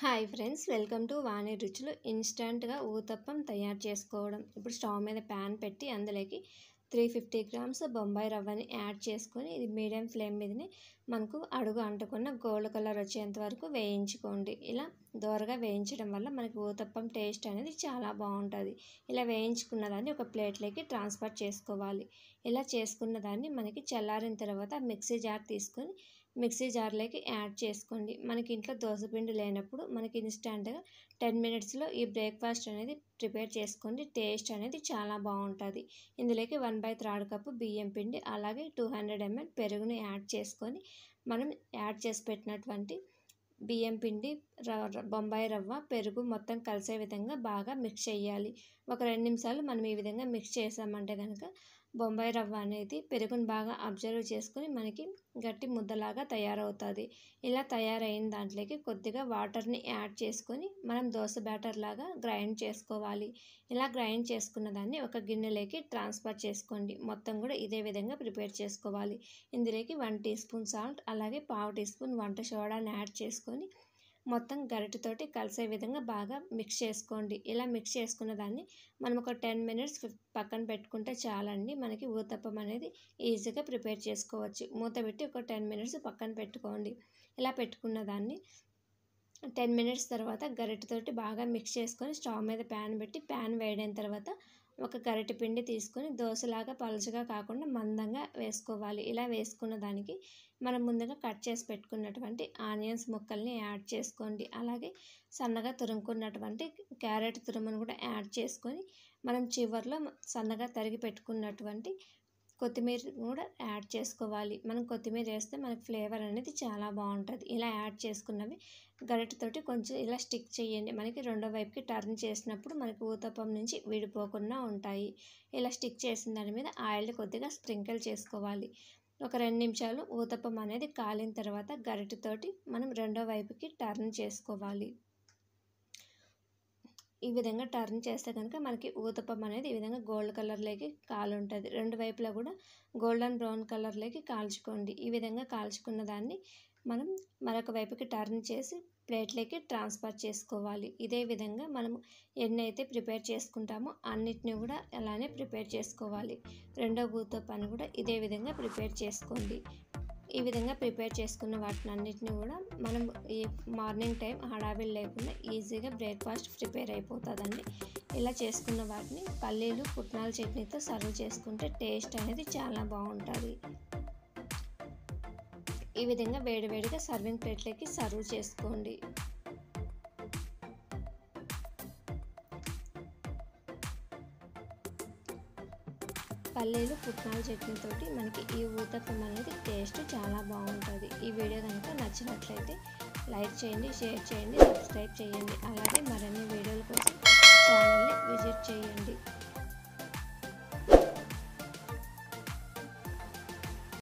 Hi friends, welcome to వాణి రుచులు. ఇన్స్టంట్గా ఊతప్పం తయారు చేసుకోవడం. ఇప్పుడు స్టవ్ మీద ప్యాన్ పెట్టి అందులోకి 350 గ్రామ్స్ బొంబాయి రవ్వని యాడ్ చేసుకొని ఇది మీడియం ఫ్లేమ్ మీదనే మనకు అడుగు అంటుకున్న గోల్డ్ కలర్ వచ్చేంత వరకు వేయించుకోండి. ఇలా దోరగా వేయించడం వల్ల మనకి ఊతప్పం టేస్ట్ అనేది చాలా బాగుంటుంది. ఇలా వేయించుకున్న దాన్ని ఒక ప్లేట్లోకి ట్రాన్స్ఫర్ చేసుకోవాలి. ఇలా చేసుకున్న దాన్ని మనకి చల్లారిన తర్వాత మిక్సీ జార్ తీసుకొని మిక్సీ జార్లోకి యాడ్ చేసుకోండి. మనకి ఇంట్లో దోసపిండి లేనప్పుడు మనకి ఇన్స్టెంట్గా 10 మినిట్స్లో ఈ బ్రేక్ఫాస్ట్ అనేది ప్రిపేర్ చేసుకోండి. టేస్ట్ అనేది చాలా బాగుంటుంది. ఇందులోకి 1/3 కప్పు బియ్యం పిండి అలాగే 200 ml పెరుగుని యాడ్ చేసుకొని మనం యాడ్ చేసి పెట్టినటువంటి బియ్యం పిండి, బొంబాయి రవ్వ, పెరుగు మొత్తం కలిసే విధంగా బాగా మిక్స్ చేయాలి. ఒక 2 నిమిషాలు మనం ఈ విధంగా మిక్స్ చేసామంటే కనుక బొంబాయి రవ్వ అనేది పెరుగుని బాగా అబ్జర్వ్ చేసుకొని మనకి గట్టి ముద్దలాగా తయారవుతుంది. ఇలా తయారైన దాంట్లోకి కొద్దిగా వాటర్ని యాడ్ చేసుకొని మనం దోశ బ్యాటర్ లాగా గ్రైండ్ చేసుకోవాలి. ఇలా గ్రైండ్ చేసుకున్న దాన్ని ఒక గిన్నెలోకి ట్రాన్స్ఫర్ చేసుకోండి. మొత్తం కూడా ఇదే విధంగా ప్రిపేర్ చేసుకోవాలి. ఇందులోకి 1 టీ స్పూన్ సాల్ట్ అలాగే 1/2 టీ స్పూన్ వంట సోడాని యాడ్ చేసుకొని మొత్తం గరిటెతోటి కలిసే విధంగా బాగా మిక్స్ చేసుకోండి. ఇలా మిక్స్ చేసుకున్న దాన్ని మనం ఒక 10 మినిట్స్ పక్కన పెట్టుకుంటే చాలండి. మనకి ఊతప్పం అనేది ఈజీగా ప్రిపేర్ చేసుకోవచ్చు. మూత పెట్టి ఒక 10 మినిట్స్ పక్కన పెట్టుకోండి. ఇలా పెట్టుకున్న దాన్ని 10 మినిట్స్ తర్వాత గరిటెతోటి బాగా మిక్స్ చేసుకొని స్టవ్ మీద ప్యాన్ పెట్టి ప్యాన్ వేడైన తర్వాత ఒక గరిటె పిండి తీసుకొని దోశలాగా పలుచగా కాకుండా మందంగా వేసుకోవాలి. ఇలా వేసుకున్న దానికి మనం ముందుగా కట్ చేసి పెట్టుకున్నటువంటి ఆనియన్స్ ముక్కల్ని యాడ్ చేసుకోండి. అలాగే సన్నగా తురుముకున్నటువంటి క్యారెట్ తురుమును కూడా యాడ్ చేసుకొని మనం చివర్లో సన్నగా తరిగి పెట్టుకున్నటువంటి కొత్తిమీర కూడా యాడ్ చేసుకోవాలి. మనం కొత్తిమీర వేస్తే మనకి ఫ్లేవర్ అనేది చాలా బాగుంటుంది. ఇలా యాడ్ చేసుకున్నవి గరిటెతోటి కొంచెం ఇలా స్టిక్ చేయండి. మనకి రెండో వైపుకి టర్న్ చేసినప్పుడు మనకి ఊతప్పం నుంచి విడిపోకుండా ఉంటాయి. ఇలా స్టిక్ చేసిన దాని మీద ఆయిల్ కొద్దిగా స్ప్రింకిల్ చేసుకోవాలి. ఒక 2 నిమిషాలు ఊతప్పం అనేది కాలిన తర్వాత గరిటెతోటి మనం రెండో వైపుకి టర్న్ చేసుకోవాలి. ఈ విధంగా టర్న్ చేస్తే కనుక మనకి ఊతప్పం అనేది ఈ విధంగా గోల్డ్ కలర్లోకి కాలుంటుంది. రెండు వైపులా కూడా గోల్డెన్ బ్రౌన్ కలర్లోకి కాల్చుకోండి. ఈ విధంగా కాల్చుకున్న దాన్ని మనం మరొక వైపుకి టర్న్ చేసి ప్లేట్లోకి ట్రాన్స్ఫర్ చేసుకోవాలి. ఇదే విధంగా మనం ఎన్ని అయితే ప్రిపేర్ చేసుకుంటామో అన్నిటిని కూడా అలానే ప్రిపేర్ చేసుకోవాలి. రెండో ఊతప్పాన్ని కూడా ఇదే విధంగా ప్రిపేర్ చేసుకోండి. ఈ విధంగా ప్రిపేర్ చేసుకున్న వాటిని అన్నిటిని కూడా మనం ఈ మార్నింగ్ టైం హడావిడి లేకుండా ఈజీగా బ్రేక్ఫాస్ట్ ప్రిపేర్ అయిపోతుందండి. ఇలా చేసుకున్న వాటిని పల్లీలు పుట్నాల చట్నీతో సర్వ్ చేసుకుంటే టేస్ట్ అనేది చాలా బాగుంటుంది. ఈ విధంగా వేడివేడిగా సర్వింగ్ ప్లేట్లోకి సర్వ్ చేసుకోండి. పల్లీలు పుట్నాల చట్నీతోటి మనకి ఈ ఊతప్పం అనేది టేస్ట్ చాలా బాగుంటుంది. ఈ వీడియో కనుక నచ్చినట్లయితే లైక్ చేయండి, షేర్ చేయండి, సబ్స్క్రైబ్ చేయండి. అలాగే మరిన్ని వీడియోల కోసం